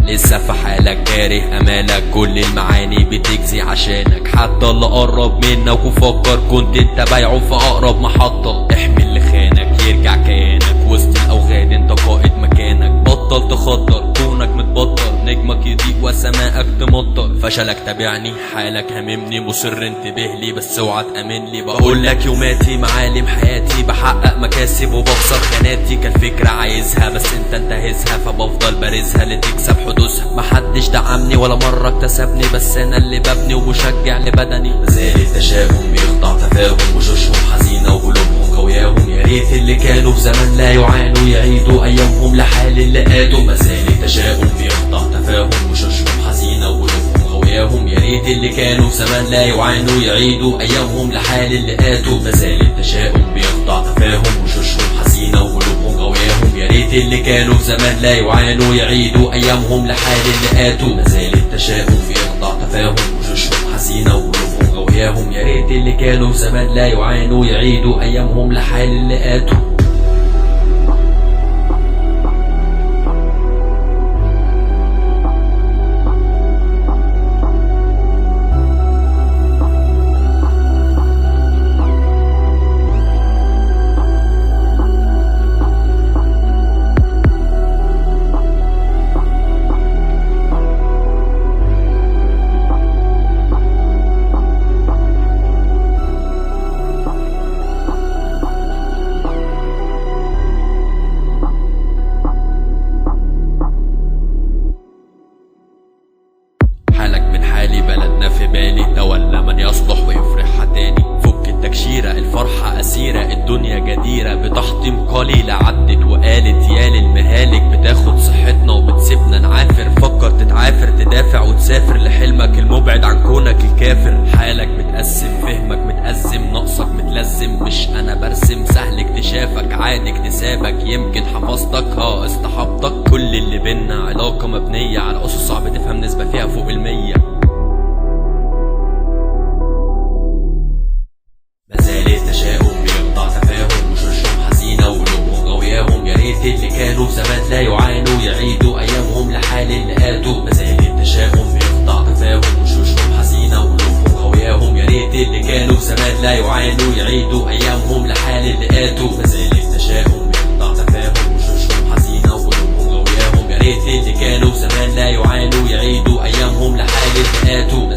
لسه في حالك كاره امالك، كل المعاني بتجزي عشانك، حتى اللي قرب منك وفكر كنت انت بايعه في اقرب محطة. احمي اللي خانك يرجع كيانك، وسط الاوغاد انت قائد مكانك، بطل تخطر كونك متبطر، نجمك يضيق وسماءك تمطر. فشلك تابعني حالك هممني، مصر انتبه لي بس اوعى تامن لي. بقولك يوماتي معالم حياتي، بحقق مكاسب وبكسر خاناتي، كالفكرة عايزها بس انت انتهزها، فبفضل بارزها لتكسب حدوثها. محدش دعمني ولا مرة اكتسبني، بس انا اللي ببني ومشجع لبدني. مازال التشاؤم بيخضع تفاهم، وشوشهم حزينة وقلوبهم غوياهم، يا ريت اللي كانوا في زمان لا يعانوا يعيدوا ايامهم لحال اللي قادوا. مازال التشاؤم بيخضع تفاهم، وشوشهم حزينة وقلوبهم غوياهم، يا ريت اللي كانوا في زمان لا يعانوا يعيدوا ايامهم لحال اللي قاتوا. مازال التشاؤم بيخضع تفاهم، وشوشهم حزينة وقلوبهم غوياهم، يا ريت اللي كانوا في زمان لا يعانوا يعيدوا ايامهم لحال اللي قاتوا. مازال التشاؤم بيخضع تفاهم، وشوشهم حزينة وقلوبهم غوياهم، يا ريت اللي كانوا في زمان لا يعانوا يعيدوا ايامهم لحال اللي قاتوا. بلدنا في بالي، تولى من يصلح ويفرحها تاني. فك التكشيرة الفرحة أسيرة، الدنيا جديرة بتحطيم قليلة. عدت وقالت يا للمهالك، بتاخد صحتنا وبتسيبنا نعافر. فكر تتعافر تدافع وتسافر لحلمك المبعد عن كونك الكافر. حالك متقسم فهمك متأزم، نقصك متلزم، مش أنا برسم. سهل اكتشافك عادي اكتسابك، يمكن حفظتك استحبطك. كل اللي بينا علاقة مبنية على أسس صعب تفهم نسبة فيها فوق 100. التشاؤم بيقطع تفاهم، وشوشهم حزينة وقلوبهم غوياهم، يا ريت اللي كانوا في زمان لا يعانوا يعيدوا ايامهم لحال اللي قاتوا. مازال التشاؤم بيقطع تفاهم، وشوشهم حزينة وقلوبهم غوياهم، يا ريت اللي كانوا في زمان لا يعانوا يعيدوا ايامهم لحال اللي قاتوا. مازال التشاؤم بيقطع تفاهم، وشوشهم حزينة وقلوبهم غوياهم، يا ريت اللي كانوا في زمان لا يعانوا يعيدوا ايامهم لحال اللي قاتوا.